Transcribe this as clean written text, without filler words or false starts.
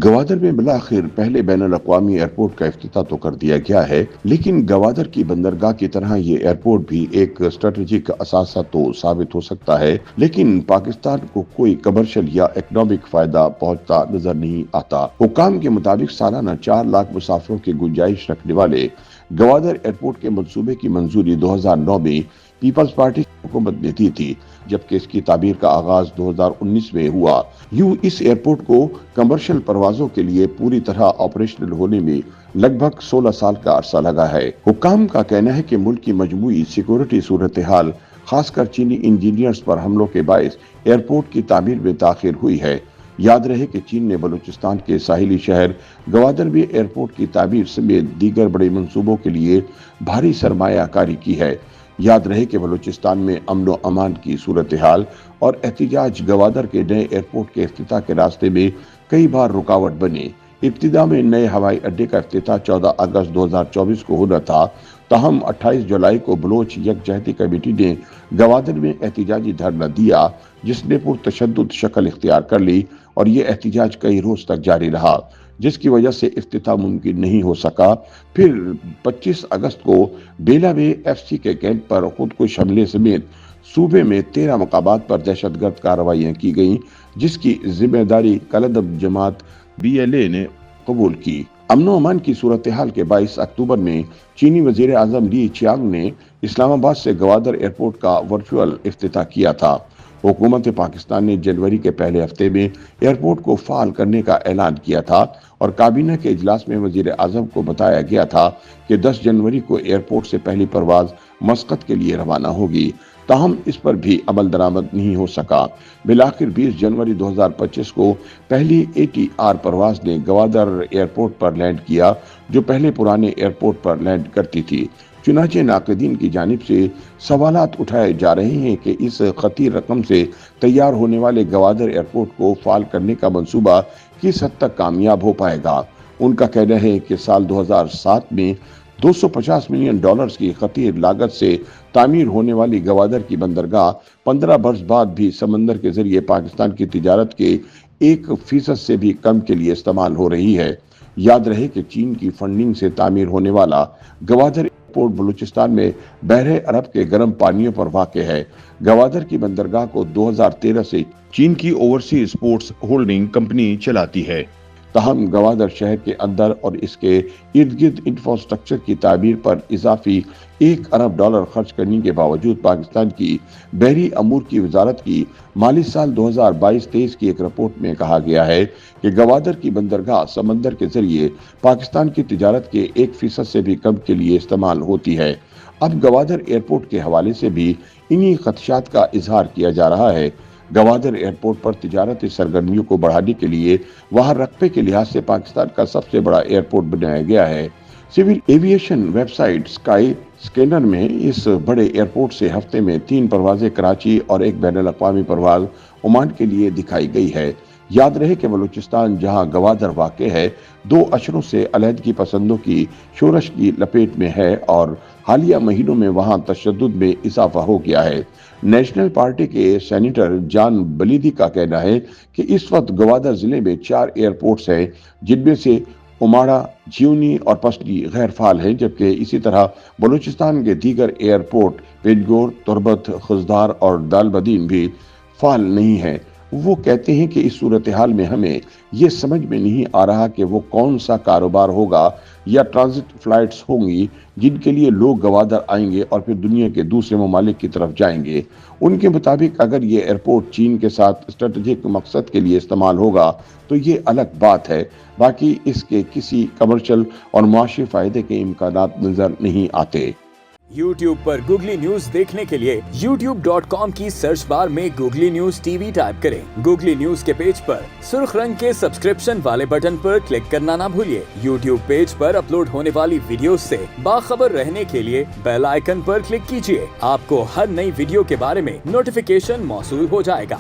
گوادر میں بالآخر پہلے بین الاقوامی ایئرپورٹ کا افتتاح تو کر دیا گیا ہے، لیکن گوادر کی بندرگاہ کی طرح یہ ایئرپورٹ بھی ایک اسٹریٹجک اثاثہ تو ثابت ہو سکتا ہے، لیکن پاکستان کو کوئی کمرشل یا اکنامک فائدہ پہنچتا نظر نہیں آتا۔ حکام کے مطابق سالانہ 4 لاکھ مسافروں کی گنجائش رکھنے والے گوادر ایئرپورٹ کے منصوبے کی منظوری 2009 میں پیپلز پارٹی کی حکومت نے دی تھی، جبکہ اس کی تعمیر کا آغاز 2019 میں ہوا۔ یوں اس ایئرپورٹ کو کمرشل پروازوں کے لیے پوری طرح آپریشنل ہونے میں لگ بھگ 16 سال کا عرصہ لگا ہے۔ حکام کا کہنا ہے کہ ملک کی مجموعی سیکورٹی صورتحال، خاص کر چینی انجینئرز پر حملوں کے باعث ایئرپورٹ کی تعمیر میں تاخیر ہوئی ہے۔ یاد رہے کہ چین نے بلوچستان کے ساحلی شہر گوادر میں ایئرپورٹ کی تعمیر سمیت دیگر بڑے منصوبوں کے لیے بھاری سرمایہ کاری کی ہے۔ یاد رہے کہ بلوچستان میں امن و امان کی صورتحال اور احتجاج گوادر کے نئے ایئرپورٹ کے افتتاح کے راستے میں کئی بار رکاوٹ بنے۔ ابتدا میں نئے ہوائی اڈے کا افتتاح 14 اگست 2024 کو ہونا تھا، تاہم 28 جولائی کو بلوچ یکجہتی کمیٹی نے گوادر میں احتجاجی دھرنا دیا، جس نے پرتشدد شکل اختیار کر لی اور یہ احتجاج کئی روز تک جاری رہا، جس کی وجہ سے افتتاح ممکن نہیں ہو سکا۔ پھر 25 اگست کو بیلا میں ایف سی کے کیمپ پر خودکش حملے سمیت صوبے میں 13 مقامات پر دہشت گرد کارروائیاں کی گئیں، جس کی ذمہ داری کالعدم جماعت BLA نے قبول کی۔ امن و امان کی صورتحال کے باعث اکتوبر میں چینی وزیر اعظم لی چیانگ نے اسلام آباد سے گوادر ایئرپورٹ کا ورچوئل افتتاح کیا تھا۔ حکومت پاکستان نے جنوری کے پہلے ہفتے میں ایئرپورٹ کو فعال کرنے کا اعلان کیا تھا اور کابینہ کے اجلاس میں وزیر اعظم کو بتایا گیا تھا کہ 10 جنوری کو ایئرپورٹ سے پہلی پرواز مسقط کے لیے روانہ ہوگی، تاہم اس پر بھی عمل درآمد نہیں ہو سکا۔ بالآخر 20 جنوری 2025 کو پہلی ATR پرواز نے گوادر ایئرپورٹ پر لینڈ کیا، جو پہلے پرانے ایئرپورٹ پر لینڈ کرتی تھی۔ چنانچہ ناقدین کی جانب سے سوالات اٹھائے جا رہے ہیں کہ اس خطیر رقم سے تیار ہونے والے گوادر ایئرپورٹ کو فعال کرنے کا منصوبہ کس حد تک کامیاب ہو پائے گا۔ ان کا کہنا ہے کہ سال 2007 میں $250 ملین کی خطیر لاگت سے تعمیر ہونے والی گوادر کی بندرگاہ 15 برس بعد بھی سمندر کے ذریعے پاکستان کی تجارت کے 1% سے بھی کم کے لیے استعمال ہو رہی ہے۔ یاد رہے کہ چین کی فنڈنگ سے تعمیر ہونے والا گوادر ایئرپورٹ بلوچستان میں بحر عرب کے گرم پانیوں پر واقع ہے۔ گوادر کی بندرگاہ کو 2013 سے چین کی اوورسیز پورٹس ہولڈنگ کمپنی چلاتی ہے۔ تاہم گوادر شہر کے اندر اور اس کے ارد گرد انفراسٹرکچر کی تعمیر پر اضافی $1 ارب خرچ کرنے کے باوجود پاکستان کی بحری امور کی وزارت کی مالی سال 2022-23 کی ایک رپورٹ میں کہا گیا ہے کہ گوادر کی بندرگاہ سمندر کے ذریعے پاکستان کی تجارت کے 1% سے بھی کم کے لیے استعمال ہوتی ہے۔ اب گوادر ایئرپورٹ کے حوالے سے بھی انہی خدشات کا اظہار کیا جا رہا ہے۔ گوادر ایئرپورٹ پر تجارتی سرگرمیوں کو بڑھانے کے لیے وہاں رقبے کے لحاظ سے پاکستان کا سب سے بڑا ایئرپورٹ بنایا گیا ہے۔ Civil aviation website Skyscanner میں اس بڑے ایئرپورٹ سے ہفتے میں 3 پروازیں کراچی اور ایک بین الاقوامی پرواز عمان کے لیے دکھائی گئی ہے۔ یاد رہے کہ بلوچستان جہاں گوادر واقع ہے 2 اشروں سے علیحدگی پسندوں کی شورش کی لپیٹ میں ہے اور حالیہ مہینوں میں وہاں تشدد میں اضافہ ہو گیا ہے۔ نیشنل پارٹی کے سینیٹر جان بلیدی کا کہنا ہے کہ اس وقت گوادر ضلع میں 4 ایئرپورٹس ہیں، جن میں سے اماڑہ، جیونی اور پسٹی غیر فعال ہیں، جبکہ اسی طرح بلوچستان کے دیگر ایئرپورٹ پنجگور، تربت، خزدار اور دالبدین بھی فعال نہیں ہیں۔ وہ کہتے ہیں کہ اس صورتحال میں ہمیں یہ سمجھ میں نہیں آ رہا کہ وہ کون سا کاروبار ہوگا یا ٹرانزٹ فلائٹس ہوں گی جن کے لیے لوگ گوادر آئیں گے اور پھر دنیا کے دوسرے ممالک کی طرف جائیں گے۔ ان کے مطابق اگر یہ ایئرپورٹ چین کے ساتھ اسٹریٹجک مقصد کے لیے استعمال ہوگا تو یہ الگ بات ہے، باقی اس کے کسی کمرشل اور معاشی فائدے کے امکانات نظر نہیں آتے۔ YouTube پر گوگلی نیوز دیکھنے کے لیے youtube.com کی سرچ بار میں گوگلی نیوز TV ٹائپ کریں۔ گوگلی نیوز کے پیج پر سرخ رنگ کے سبسکرپشن والے بٹن پر کلک کرنا نہ بھولیے۔ YouTube پیج پر اپلوڈ ہونے والی ویڈیوز سے باخبر رہنے کے لیے بیل آئیکن پر کلک کیجیے۔ آپ کو ہر نئی ویڈیو کے بارے میں نوٹیفیکیشن موصول ہو جائے گا۔